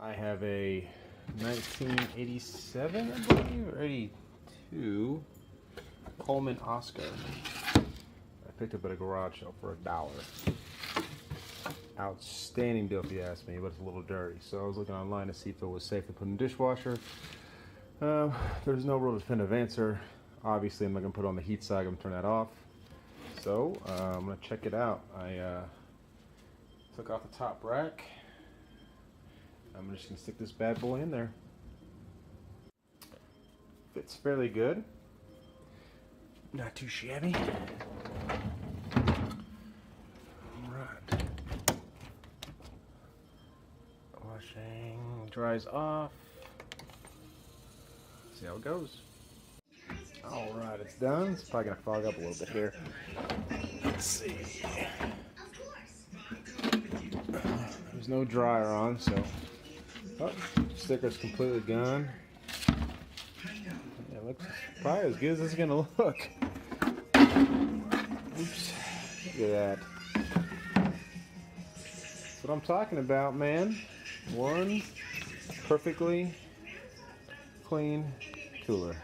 I have a 1987, I believe, or 82 Coleman Oscar. I picked up at a garage sale for $1. Outstanding deal if you ask me, but it's a little dirty. So I was looking online to see if it was safe to put in the dishwasher. There's no real definitive answer. Obviously, I'm not going to put it on the heat side. I'm going to turn that off. So I'm going to check it out. I took off the top rack. I'm just going to stick this bad boy in there. Fits fairly good. Not too shabby. Alright. Washing dries off. See how it goes. Alright, it's done. It's probably going to fog up a little bit here. Let's see. There's no dryer on, so... Oh, sticker's completely gone. Yeah, it looks probably as good as it's gonna look. Oops. Look at that. That's what I'm talking about, man. One perfectly clean cooler.